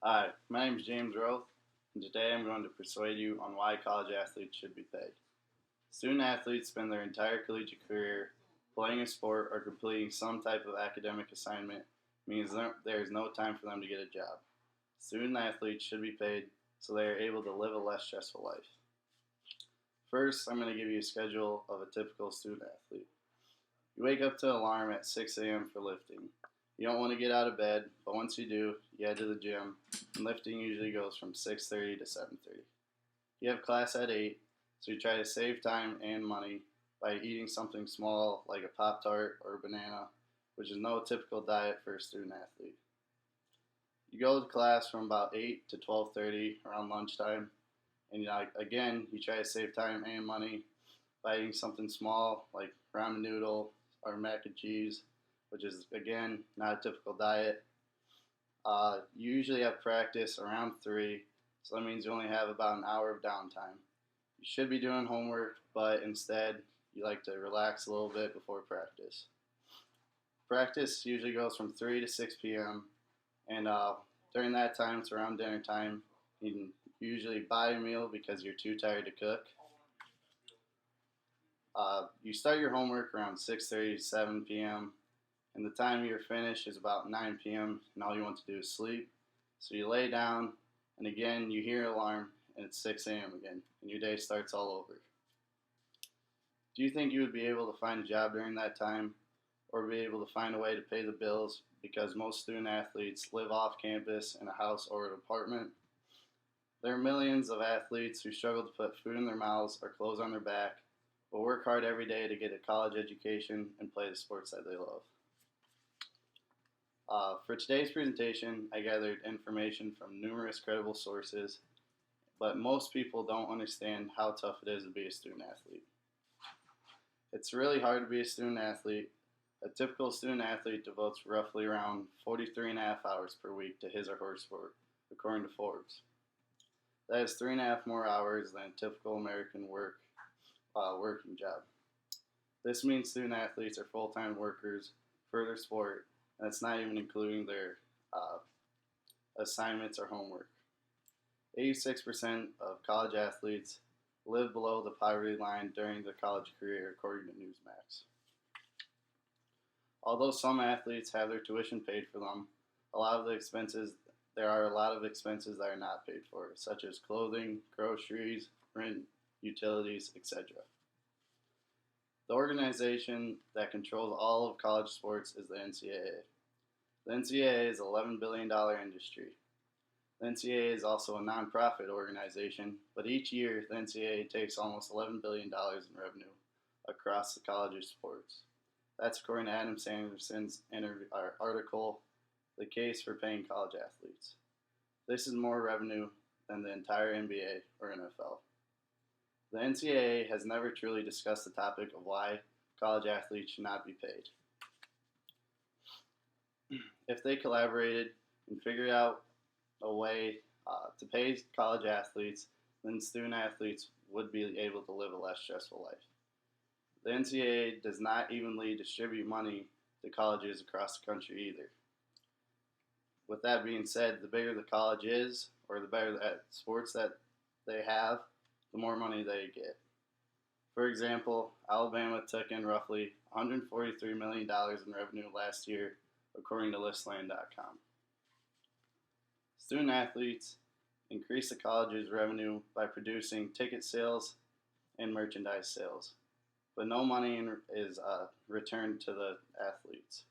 Hi, my name is James Roth, and today I'm going to persuade you on why college athletes should be paid. Student athletes spend their entire collegiate career playing a sport or completing some type of academic assignment, means there is no time for them to get a job. Student athletes should be paid so they are able to live a less stressful life. First, I'm going to give you a schedule of a typical student athlete. You wake up to an alarm at 6 a.m. for lifting. You don't want to get out of bed, but once you do, you head to the gym, and lifting usually goes from 6:30 to 7:30. You have class at 8, so you try to save time and money by eating something small like a Pop Tart or a banana, which is no typical diet for a student athlete. You go to class from about 8 to 12:30 around lunchtime, and you try to save time and money by eating something small like ramen noodle or mac and cheese, which is again not a typical diet. You usually have practice around 3, so that means you only have about an hour of downtime. You should be doing homework, but instead you like to relax a little bit before practice. Practice usually goes from 3 to 6 p.m., and during that time, it's around dinner time. You can usually buy a meal because you're too tired to cook. You start your homework around 6:30 to 7 p.m., and the time you're finished is about 9 p.m., and all you want to do is sleep. So you lay down, and again, you hear an alarm, and it's 6 a.m. again, and your day starts all over. Do you think you would be able to find a job during that time, or be able to find a way to pay the bills because most student athletes live off campus in a house or an apartment? There are millions of athletes who struggle to put food in their mouths or clothes on their back, but work hard every day to get a college education and play the sports that they love. For today's presentation, I gathered information from numerous credible sources, but most people don't understand how tough it is to be a student athlete. It's really hard to be a student athlete. A typical student athlete devotes roughly around 43 and a half hours per week to his or her sport, according to Forbes. That is 3.5 more hours than a typical American working job. This means student athletes are full-time workers for their sport, and that's not even including their assignments or homework. 86% of college athletes live below the poverty line during their college career, according to Newsmax. Although some athletes have their tuition paid for them, there are a lot of expenses that are not paid for, such as clothing, groceries, rent, utilities, etc. The organization that controls all of college sports is the NCAA. The NCAA is an $11 billion industry. The NCAA is also a nonprofit organization, but each year the NCAA takes almost $11 billion in revenue across the college of sports. That's according to Adam Sanderson's article, The Case for Paying College Athletes. This is more revenue than the entire NBA or NFL. The NCAA has never truly discussed the topic of why college athletes should not be paid. If they collaborated and figured out a way to pay college athletes, then student athletes would be able to live a less stressful life. The NCAA does not evenly distribute money to colleges across the country either. With that being said, the bigger the college is, or the better the sports that they have, the more money they get. For example, Alabama took in roughly $143 million in revenue last year, according to listland.com. Student athletes increase the college's revenue by producing ticket sales and merchandise sales, but no money is returned to the athletes,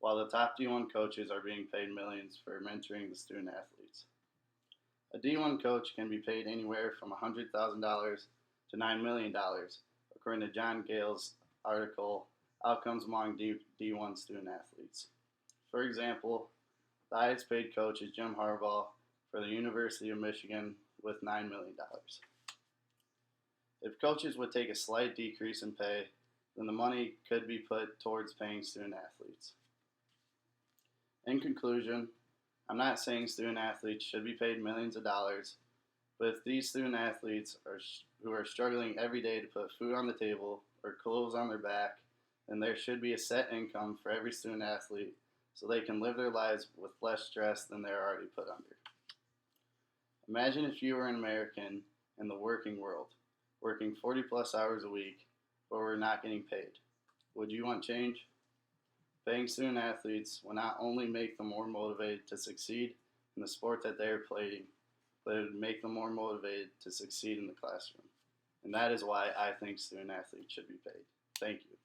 while the top D1 coaches are being paid millions for mentoring the student athletes. A D1 coach can be paid anywhere from $100,000 to $9 million, according to John Gale's article, Outcomes Among D1 Student Athletes. For example, the highest paid coach is Jim Harbaugh for the University of Michigan with $9 million. If coaches would take a slight decrease in pay, then the money could be put towards paying student athletes. In conclusion, I'm not saying student athletes should be paid millions of dollars, but if these student athletes who are struggling every day to put food on the table or clothes on their back, then there should be a set income for every student athlete so they can live their lives with less stress than they're already put under. Imagine if you were an American in the working world, working 40 plus hours a week, but were not getting paid. Would you want change? Paying student athletes will not only make them more motivated to succeed in the sport that they are playing, but it would make them more motivated to succeed in the classroom. And that is why I think student athletes should be paid. Thank you.